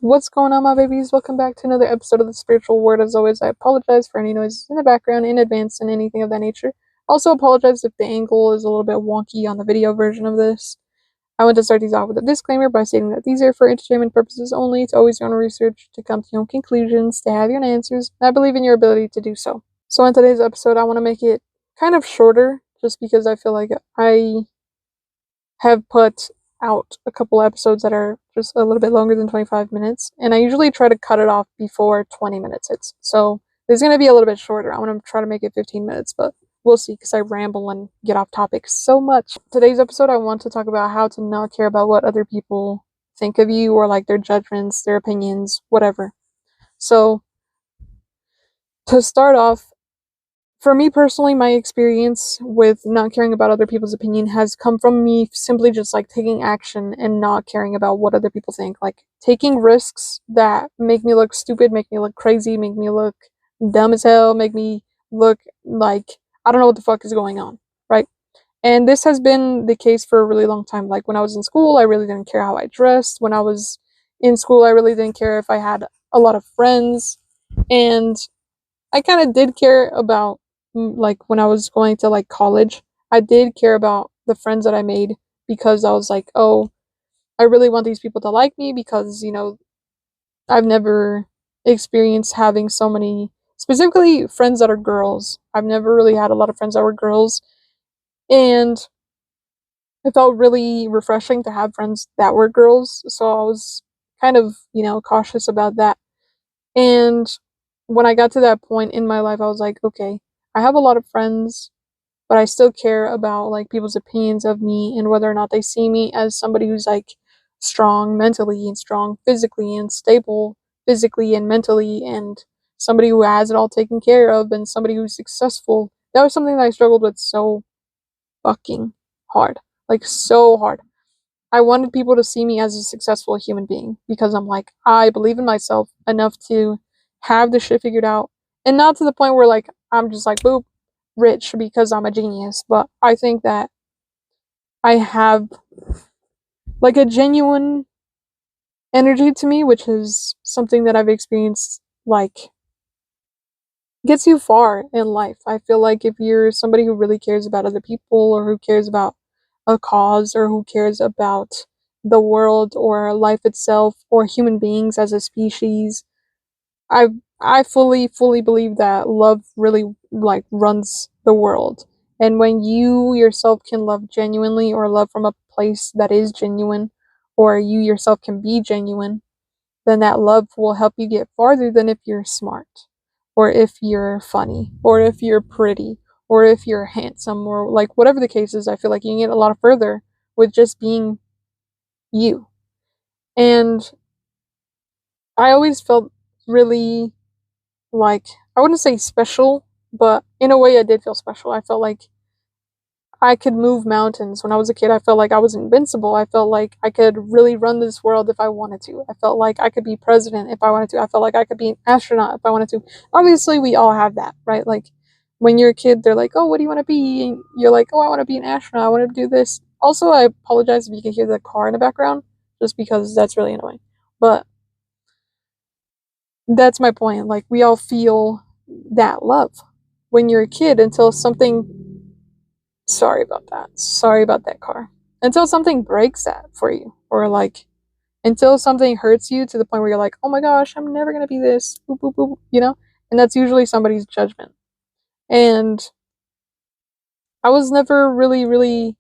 What's going on, my babies? Welcome back to another episode of The Spiritual Word. As always, I apologize for any noises in the background in advance and anything of that nature. Also apologize if the angle is a little bit wonky on the video version of this. I want to start these off with a disclaimer by stating that these are for entertainment purposes only. It's always your own research to come to your own conclusions, to have your own answers, and I believe in your ability to do so. So in today's episode, I want to make it kind of shorter, just because I feel like I have put out a couple episodes that are just a little bit longer than 25 minutes, and I usually try to cut it off before 20 minutes hits. So it's going to be a little bit shorter. I want to try to make it 15 minutes, but we'll see because I ramble and get off topic so much. Today's episode, I want to talk about how to not care about what other people think of you or like their judgments, their opinions, whatever. So to start off, for me personally, my experience with not caring about other people's opinion has come from me simply just like taking action and not caring about what other people think. Like taking risks that make me look stupid, make me look crazy, make me look dumb as hell, make me look like I don't know what the fuck is going on, right? And this has been the case for a really long time. Like when I was in school, I really didn't care how I dressed. When I was in school, I really didn't care if I had a lot of friends. And I kind of did care about, like, when I was going to, like, college, I did care about the friends that I made because I was like, oh, I really want these people to like me because, I've never experienced having so many, specifically friends that are girls. I've never really had a lot of friends that were girls, and it felt really refreshing to have friends that were girls, so I was kind of, cautious about that. And when I got to that point in my life, I was like, okay, I have a lot of friends, but I still care about like people's opinions of me and whether or not they see me as somebody who's like strong mentally and strong physically and stable physically and mentally and somebody who has it all taken care of and somebody who's successful. That was something that I struggled with so fucking hard. Like so hard. I wanted people to see me as a successful human being because I'm like, I believe in myself enough to have the shit figured out. And not to the point where like I'm just like boop rich because I'm a genius, but I think that I have like a genuine energy to me, which is something that I've experienced like gets you far in life. I feel like if you're somebody who really cares about other people or who cares about a cause or who cares about the world or life itself or human beings as a species, I I fully believe that love really like runs the world. And when you yourself can love genuinely or love from a place that is genuine or you yourself can be genuine, then that love will help you get farther than if you're smart, or if you're funny, or if you're pretty, or if you're handsome, or like whatever the case is. I feel like you can get a lot further with just being you. And I always felt really like, I wouldn't say special, but in a way I did feel special. I felt like I could move mountains. When I was a kid, I felt like I was invincible. I felt like I could really run this world if I wanted to. I felt like I could be president if I wanted to. I felt like I could be an astronaut if I wanted to. Obviously, we all have that, right? Like, when you're a kid, they're like, oh, what do you want to be? And you're like, oh, I want to be an astronaut. I want to do this. Also, I apologize if you can hear the car in the background, just because that's really annoying. But that's my point. Like, we all feel that love when you're a kid until something. Sorry about that. Sorry about that car. Until something breaks that for you. Or like until something hurts you to the point where you're like, oh my gosh, I'm never gonna be this. Boop, boop, boop, you know? And that's usually somebody's judgment. And I was never really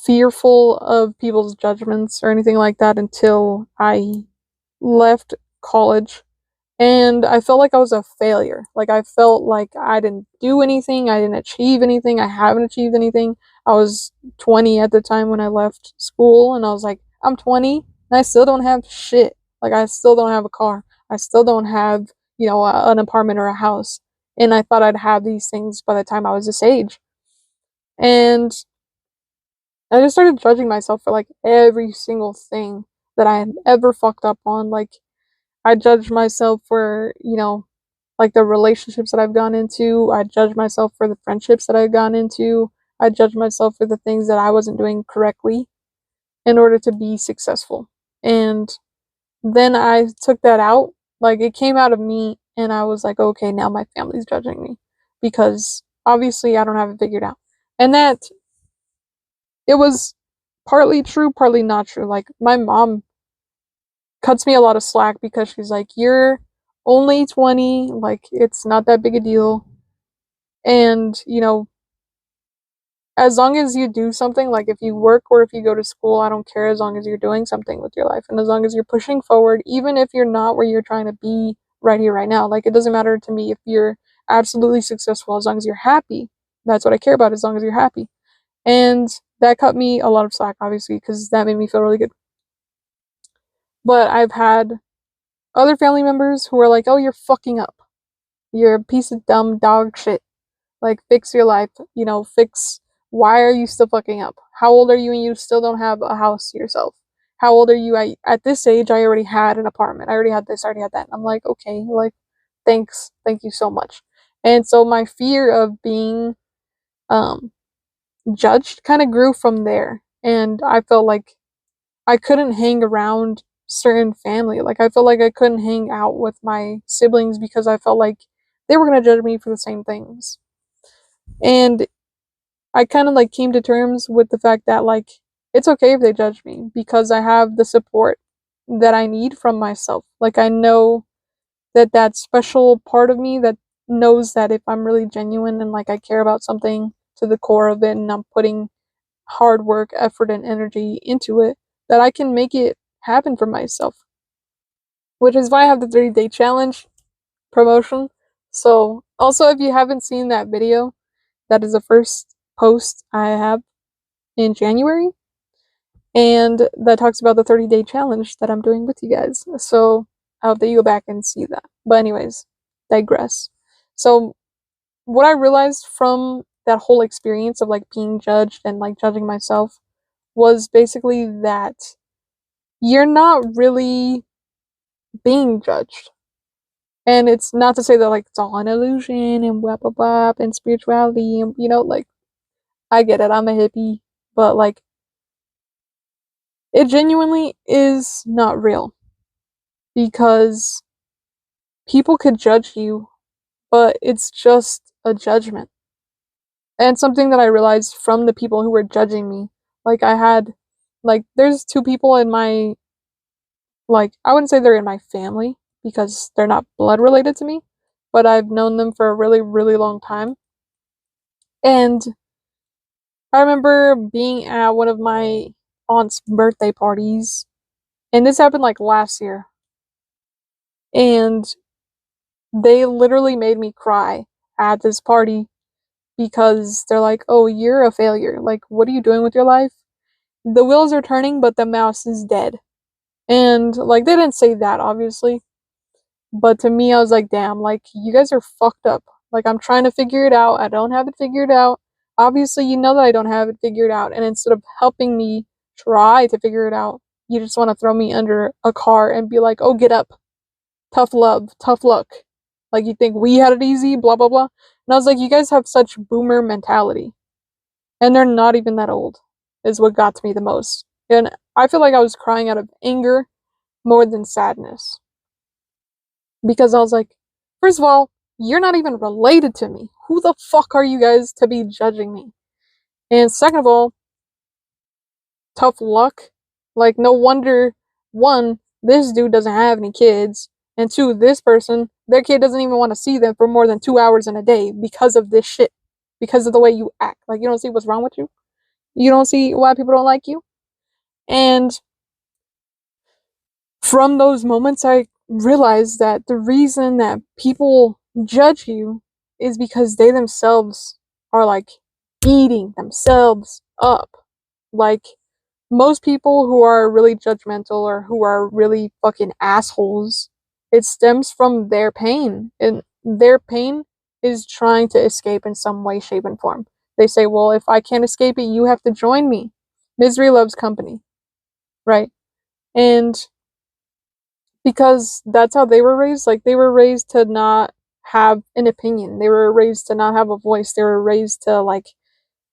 fearful of people's judgments or anything like that until I left college. And I felt like I was a failure. Like, I felt like I didn't do anything, I didn't achieve anything, I haven't achieved anything. I was 20 at the time when I left school, and I was like, I'm 20, and I still don't have shit. Like, I still don't have a car. I still don't have, an apartment or a house. And I thought I'd have these things by the time I was this age. And I just started judging myself for, like, every single thing that I had ever fucked up on. Like, I judged myself for, like the relationships that I've gone into. I judge myself for the friendships that I've gone into. I judge myself for the things that I wasn't doing correctly in order to be successful. And then I took that out. Like, it came out of me, and I was like, okay, now my family's judging me because obviously I don't have it figured out. And that it was partly true, partly not true. Like, my mom cuts me a lot of slack because she's like, you're only 20, like, it's not that big a deal. And, as long as you do something, like if you work or if you go to school, I don't care as long as you're doing something with your life. And as long as you're pushing forward, even if you're not where you're trying to be right here, right now, like it doesn't matter to me if you're absolutely successful as long as you're happy. That's what I care about, as long as you're happy. And that cut me a lot of slack, obviously, because that made me feel really good. But I've had other family members who are like, oh, you're fucking up. You're a piece of dumb dog shit. Like, fix your life, fix. Why are you still fucking up? How old are you and you still don't have a house to yourself? How old are you? At this age, I already had an apartment. I already had this, I already had that. And I'm like, okay, like, thanks. Thank you so much. And so my fear of being um, judged kind of grew from there. And I felt like I couldn't hang around certain family. Like, I felt like I couldn't hang out with my siblings because I felt like they were going to judge me for the same things. And I kind of like came to terms with the fact that like it's okay if they judge me because I have the support that I need from myself. Like, I know that special part of me that knows that if I'm really genuine and like I care about something to the core of it and I'm putting hard work, effort and energy into it, that I can make it happen for myself. Which is why I have the 30-day challenge promotion. So, also, if you haven't seen that video, that is the first post I have in January, and that talks about the 30-day challenge that I'm doing with you guys. So I hope that you go back and see that. But anyways, digress. So what I realized from that whole experience of like being judged and like judging myself was basically that you're not really being judged. And it's not to say that like it's all an illusion and blah blah blah and spirituality and like I get it, I'm a hippie, but like it genuinely is not real because people could judge you, but it's just a judgment. And something that I realized from the people who were judging me, like I had, like, there's two people in my, like, I wouldn't say they're in my family because they're not blood related to me, but I've known them for a really, really long time. And I remember being at one of my aunt's birthday parties, and this happened like last year. And they literally made me cry at this party because they're like, oh, you're a failure. Like, what are you doing with your life? The wheels are turning, but the mouse is dead. And, like, they didn't say that, obviously. But to me, I was like, damn, like, you guys are fucked up. Like, I'm trying to figure it out. I don't have it figured out. Obviously, you know that I don't have it figured out. And instead of helping me try to figure it out, you just want to throw me under a car and be like, oh, get up. Tough love, tough luck. Like, you think we had it easy, blah, blah, blah. And I was like, you guys have such boomer mentality. And they're not even that old, is what got to me the most. And I feel like I was crying out of anger more than sadness. Because I was like, first of all, you're not even related to me. Who the fuck are you guys to be judging me? And second of all, tough luck. Like, no wonder, one, this dude doesn't have any kids, and two, this person, their kid doesn't even want to see them for more than 2 hours in a day because of this shit. Because of the way you act. Like, you don't see what's wrong with you? You don't see why people don't like you? And from those moments, I realized that the reason that people judge you is because they themselves are like beating themselves up. Like, most people who are really judgmental or who are really fucking assholes, it stems from their pain. And their pain is trying to escape in some way, shape, and form. They say, well, if I can't escape it, you have to join me. Misery loves company, right? And because that's how they were raised, like, they were raised to not have an opinion. They were raised to not have a voice. They were raised to, like,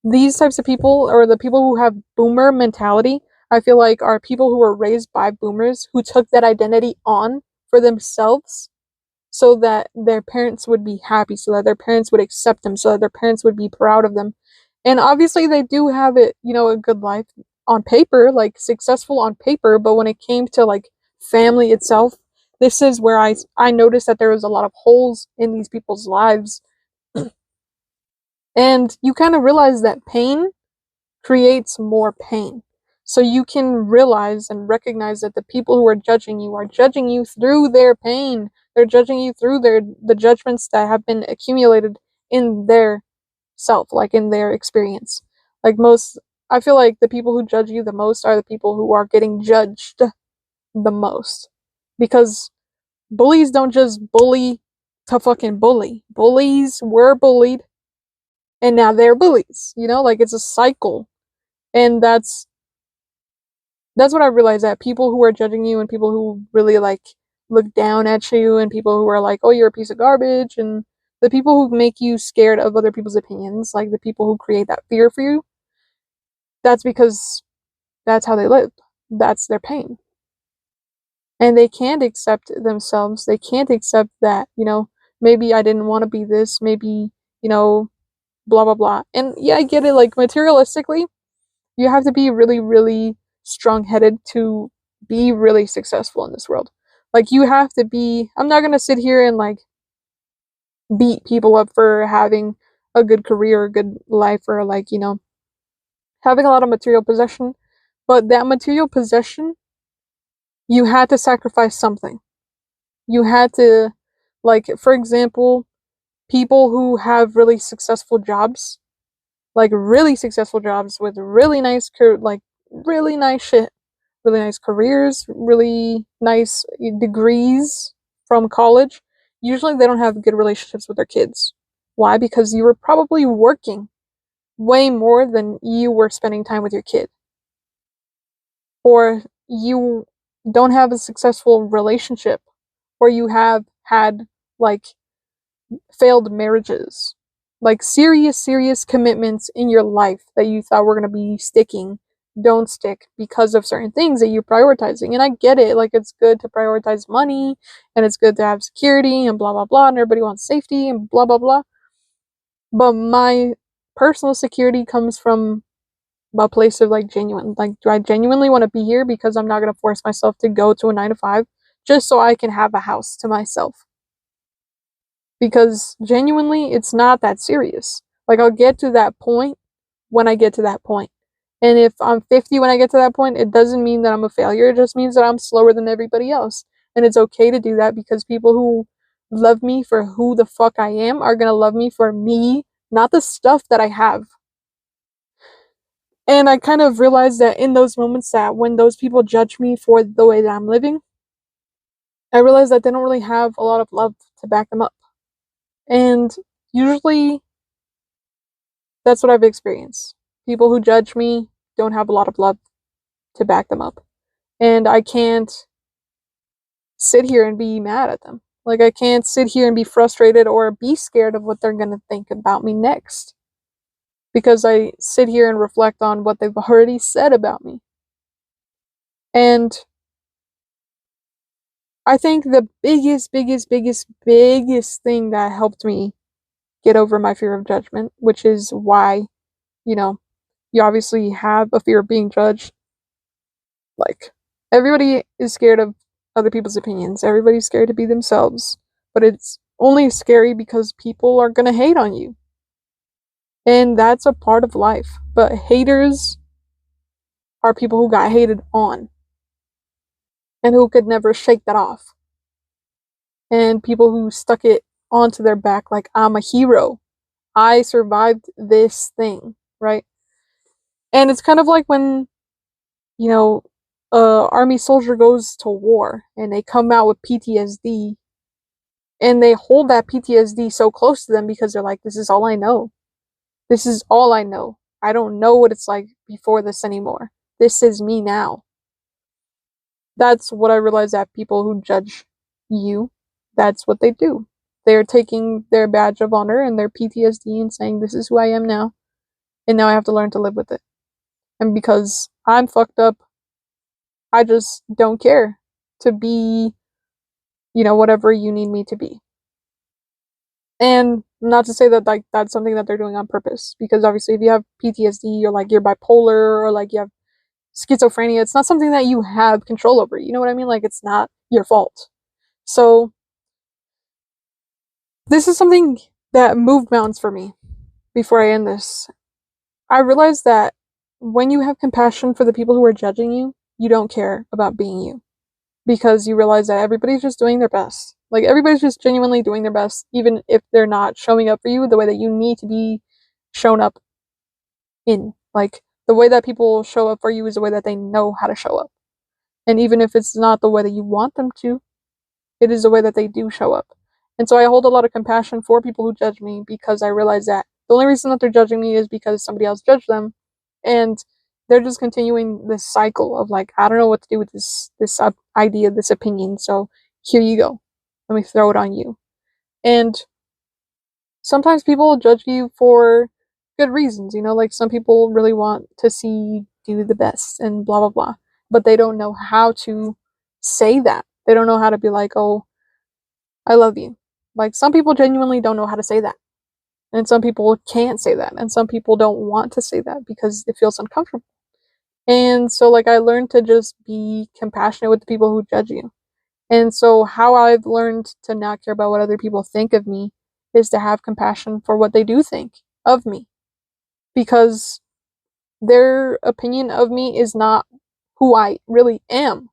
these types of people, or the people who have boomer mentality, I feel like are people who were raised by boomers who took that identity on for themselves so that their parents would be happy, so that their parents would accept them, so that their parents would be proud of them. And obviously they do have it, a good life on paper, like successful on paper, but when it came to like family itself, this is where I noticed that there was a lot of holes in these people's lives. And you kind of realize that pain creates more pain. So you can realize and recognize that the people who are judging you through their pain. They're judging you through the judgments that have been accumulated in their self, like in their experience. I feel like the people who judge you the most are the people who are getting judged the most. Because bullies don't just bully to fucking bully. Bullies were bullied and now they're bullies. Like it's a cycle. And that's what I realized, that people who are judging you and people who really like look down at you and people who are like, oh, you're a piece of garbage, and the people who make you scared of other people's opinions, like the people who create that fear for you, that's because that's how they live. That's their pain. And they can't accept themselves. They can't accept that, maybe I didn't want to be this, maybe, blah, blah, blah. And yeah, I get it, like materialistically, you have to be really, really strong-headed to be really successful in this world. Like, you have to be, I'm not gonna sit here and like beat people up for having a good career, a good life, or like, having a lot of material possession. But that material possession, you had to sacrifice something. You had to, like, for example, people who have really successful jobs, like really successful jobs with really nice, really nice shit, really nice careers, really nice degrees from college, usually they don't have good relationships with their kids. Why? Because you were probably working way more than you were spending time with your kid. Or you don't have a successful relationship, or you have had like failed marriages, like serious commitments in your life that you thought were going to be sticking don't stick because of certain things that you're prioritizing. And I get it, like it's good to prioritize money and it's good to have security and blah blah blah, and everybody wants safety and blah blah blah. But my personal security comes from a place of like genuine, like, do I genuinely want to be here? Because I'm not going to force myself to go to a 9 to 5 just so I can have a house to myself. Because genuinely, it's not that serious. Like, I'll get to that point when I get to that point. And if I'm 50 when I get to that point, it doesn't mean that I'm a failure. It just means that I'm slower than everybody else. And it's okay to do that, because people who love me for who the fuck I am are gonna love me for me, not the stuff that I have. And I kind of realized that in those moments, that when those people judge me for the way that I'm living, I realized that they don't really have a lot of love to back them up. And usually that's what I've experienced. People who judge me don't have a lot of love to back them up. And I can't sit here and be mad at them. Like, I can't sit here and be frustrated or be scared of what they're gonna think about me next. Because I sit here and reflect on what they've already said about me. And I think the biggest thing that helped me get over my fear of judgment, which is why, you obviously have a fear of being judged. Like, everybody is scared of other people's opinions. Everybody's scared to be themselves. But it's only scary because people are gonna hate on you. And that's a part of life. But haters are people who got hated on and who could never shake that off. And people who stuck it onto their back like, I'm a hero. I survived this thing, right? And it's kind of like when, army soldier goes to war and they come out with PTSD, and they hold that PTSD so close to them because they're like, this is all I know. This is all I know. I don't know what it's like before this anymore. This is me now. That's what I realized, that people who judge you, that's what they do. They're taking their badge of honor and their PTSD and saying, this is who I am now. And now I have to learn to live with it. And because I'm fucked up, I just don't care to be, whatever you need me to be. And not to say that like that's something that they're doing on purpose, because obviously if you have PTSD or like you're bipolar or like you have schizophrenia, it's not something that you have control over. You know what I mean? Like it's not your fault. So this is something that moved mountains for me before I end this. I realized that when you have compassion for the people who are judging you, you don't care about being you, because you realize that everybody's just doing their best. Like everybody's just genuinely doing their best, even if they're not showing up for you the way that you need to be shown up in. Like the way that people show up for you is the way that they know how to show up. And even if it's not the way that you want them to, it is the way that they do show up. And so I hold a lot of compassion for people who judge me, because I realize that the only reason that they're judging me is because somebody else judged them, and they're just continuing this cycle of like, I don't know what to do with this idea, this opinion, so here you go. Let me throw it on you. And sometimes people judge you for good reasons, like some people really want to see you do the best and blah blah blah, but they don't know how to say that. They don't know how to be like, oh, I love you. Like some people genuinely don't know how to say that. And some people can't say that. And some people don't want to say that because it feels uncomfortable. And so like I learned to just be compassionate with the people who judge you. And so how I've learned to not care about what other people think of me is to have compassion for what they do think of me. Because their opinion of me is not who I really am.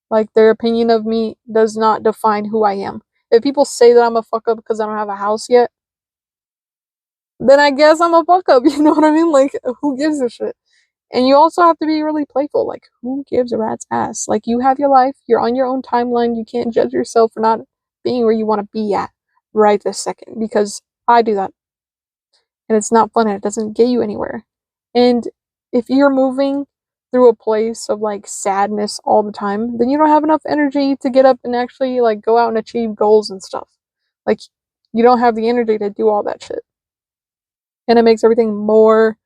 Like their opinion of me does not define who I am. If people say that I'm a fuck up because I don't have a house yet, then I guess I'm a fuck up. You know what I mean? Like, who gives a shit? And you also have to be really playful. Like, who gives a rat's ass? Like, you have your life. You're on your own timeline. You can't judge yourself for not being where you want to be at right this second, because I do that. And it's not fun and it doesn't get you anywhere. And if you're moving through a place of like sadness all the time, then you don't have enough energy to get up and actually like go out and achieve goals and stuff. Like, you don't have the energy to do all that shit. And it makes everything more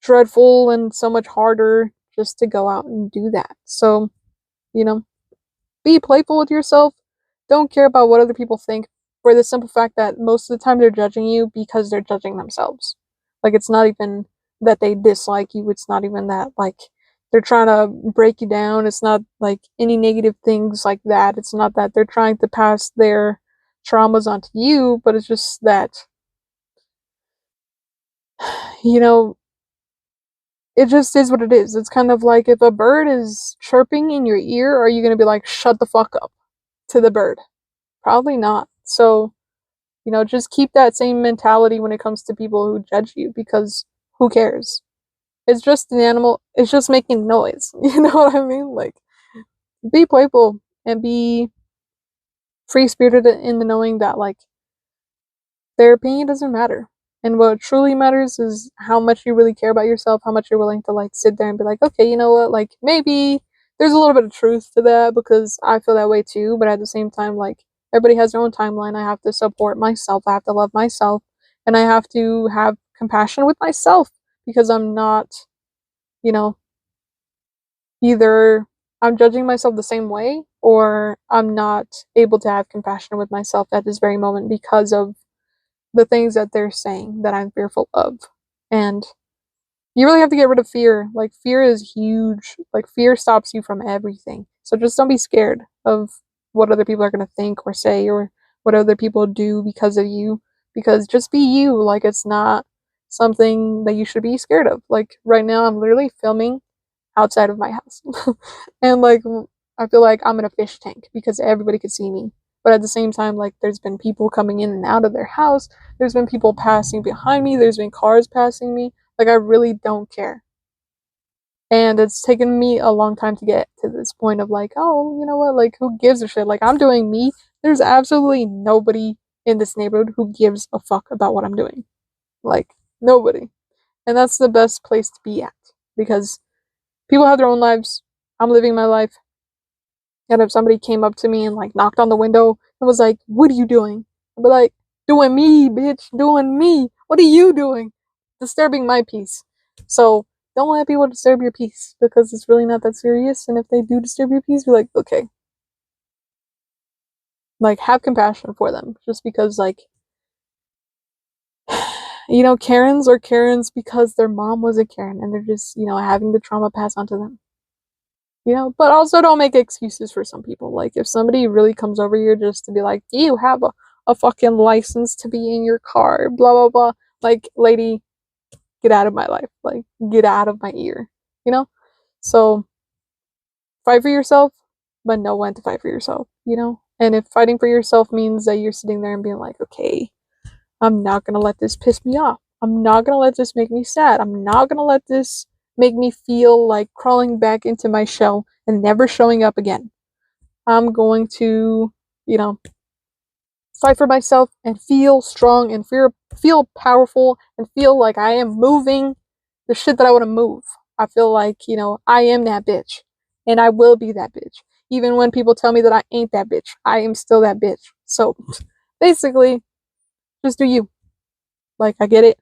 dreadful and so much harder just to go out and do that. So, you know, be playful with yourself. Don't care about what other people think, for the simple fact that most of the time they're judging you because they're judging themselves. Like, it's not even that they dislike you, it's not even that, like, they're trying to break you down. It's not like any negative things like that. It's not that they're trying to pass their traumas onto you, but it's just that, you know, it just is what it is. It's kind of like if a bird is chirping in your ear, are you going to be like, shut the fuck up to the bird? Probably not. So, just keep that same mentality when it comes to people who judge you, because who cares? It's just an animal. It's just making noise. You know what I mean? Like, be playful and be free spirited in the knowing that, like, their opinion doesn't matter. And what truly matters is how much you really care about yourself, how much you're willing to like sit there and be like, okay, you know what, like maybe there's a little bit of truth to that, because I feel that way too, but at the same time, like everybody has their own timeline. I have to support myself, I have to love myself, and I have to have compassion with myself, because I'm not, you know, either I'm judging myself the same way, or I'm not able to have compassion with myself at this very moment because of the things that they're saying that I'm fearful of. And you really have to get rid of fear. Like, fear is huge. Like, fear stops you from everything. So just don't be scared of what other people are going to think or say, or what other people do because of you. Because just be you. Like, it's not something that you should be scared of. Like, right now, I'm literally filming outside of my house. And, like, I feel like I'm in a fish tank because everybody could see me. But at the same time, like, there's been people coming in and out of their house. There's been people passing behind me. There's been cars passing me. Like, I really don't care. And it's taken me a long time to get to this point of like, oh, you know what? Like, who gives a shit? Like, I'm doing me. There's absolutely nobody in this neighborhood who gives a fuck about what I'm doing. Like, nobody. And that's the best place to be at, because people have their own lives. I'm living my life. And if somebody came up to me and like knocked on the window and was like, what are you doing? I'd be like, doing me, bitch, doing me. What are you doing? Disturbing my peace. So don't let people disturb your peace, because it's really not that serious. And if they do disturb your peace, be like, okay, like, have compassion for them, just because, like, Karens are Karens because their mom was a Karen, and they're just, having the trauma pass on to them. But also don't make excuses for some people. Like, if somebody really comes over here just to be like, do you have a fucking license to be in your car, blah blah blah, like, lady, get out of my life, like, get out of my ear, you know so fight for yourself, but know when to fight for yourself. And if fighting for yourself means that you're sitting there and being like, okay, I'm not gonna let this piss me off, I'm not gonna let this make me sad, I'm not gonna let this make me feel like crawling back into my shell and never showing up again. I'm going to, you know, fight for myself and feel strong and feel powerful and feel like I am moving the shit that I want to move. I feel like, I am that bitch and I will be that bitch. Even when people tell me that I ain't that bitch, I am still that bitch. So basically, just do you. Like, I get it.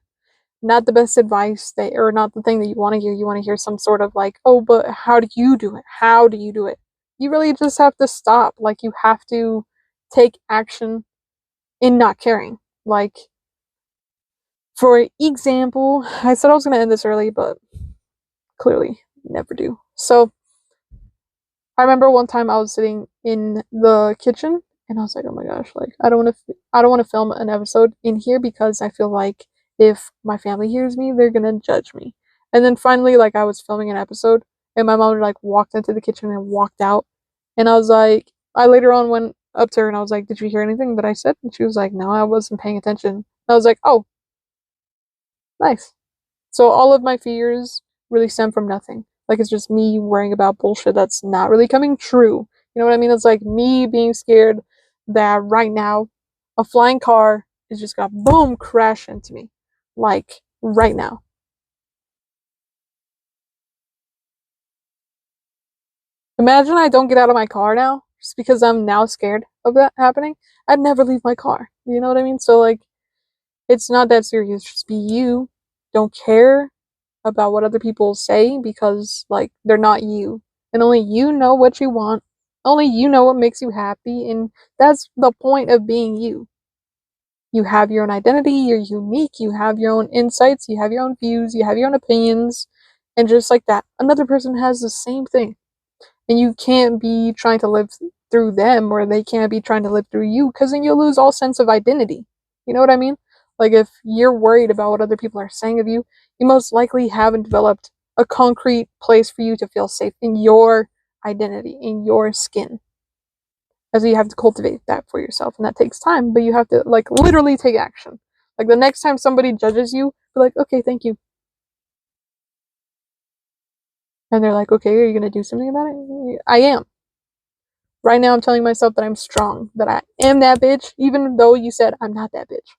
Not the best advice or not the thing that you want to hear. You want to hear some sort of like, oh, but how do you do it? How do you do it? You really just have to stop. Like, you have to take action in not caring. Like, for example, I said I was going to end this early, but clearly never do. So, I remember one time I was sitting in the kitchen and I was like, "Oh my gosh, like, I don't want to film an episode in here because I feel like if my family hears me, they're going to judge me." And then finally, like, I was filming an episode and my mom like walked into the kitchen and walked out, and I was like, I later on went up to her and I was like, "Did you hear anything that I said?" And she was like, "No, I wasn't paying attention." And I was like, "Oh, nice." So all of my fears really stem from nothing. Like, it's just me worrying about bullshit that's not really coming true. You know what I mean? It's like me being scared that right now a flying car is just gonna boom crash into me. Like, right now. Imagine I don't get out of my car now just because I'm now scared of that happening. I'd never leave my car. You know what I mean? So, like, it's not that serious. Just be you. Don't care about what other people say because, like, they're not you. And only you know what you want. Only you know what makes you happy. And that's the point of being you. You have your own identity. You're unique. You have your own insights. You have your own views. You have your own opinions. And just like that, another person has the same thing. And you can't be trying to live through them, or they can't be trying to live through you, because then you'll lose all sense of identity. You know what I mean? Like, if you're worried about what other people are saying of you, you most likely haven't developed a concrete place for you to feel safe in your identity, in your skin. As you have to cultivate that for yourself, and that takes time, but you have to, like, literally take action. Like, the next time somebody judges you, be like, okay, thank you. And they're like, okay, are you gonna do something about it? I am. Right now, I'm telling myself that I'm strong, that I am that bitch, even though you said I'm not that bitch.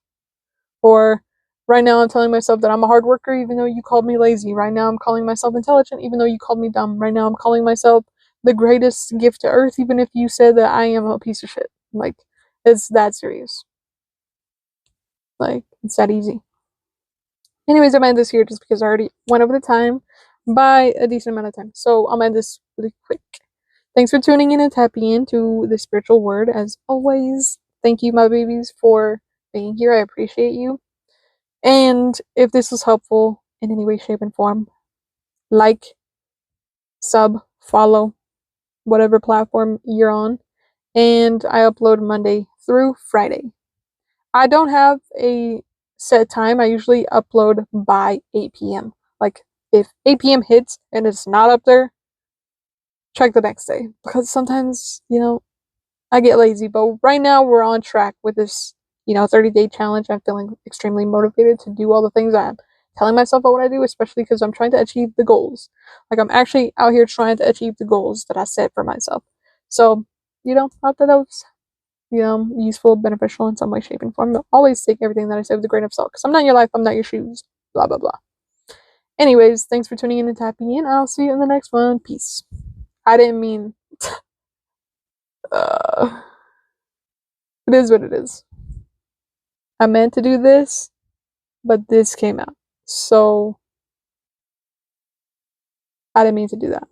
Or right now, I'm telling myself that I'm a hard worker, even though you called me lazy. Right now, I'm calling myself intelligent, even though you called me dumb. Right now, I'm calling myself the greatest gift to Earth, even if you said that I am a piece of shit. Like, it's that serious. Like, it's that easy. Anyways, I'm end this here just because I already went over the time by a decent amount of time. So I'll end this really quick. Thanks for tuning in and tapping into the spiritual word as always. Thank you, my babies, for being here. I appreciate you. And if this was helpful in any way, shape, and form, like, sub, follow, whatever platform you're on. And I upload Monday through Friday. I don't have a set time. I usually upload by 8 p.m. Like, if 8 p.m. hits and it's not up there, check the next day. Because sometimes, I get lazy. But right now, we're on track with this, 30-day challenge. I'm feeling extremely motivated to do all the things I'm telling myself I want to do, especially because I'm trying to achieve the goals. Like, I'm actually out here trying to achieve the goals that I set for myself. So, I thought that was useful, beneficial in some way, shape, and form. But always take everything that I say with a grain of salt, because I'm not your life, I'm not your shoes, blah, blah, blah. Anyways, thanks for tuning in and tapping in. I'll see you in the next one. Peace. I didn't mean... uh, it is what it is. I meant to do this, but this came out. So, I didn't mean to do that.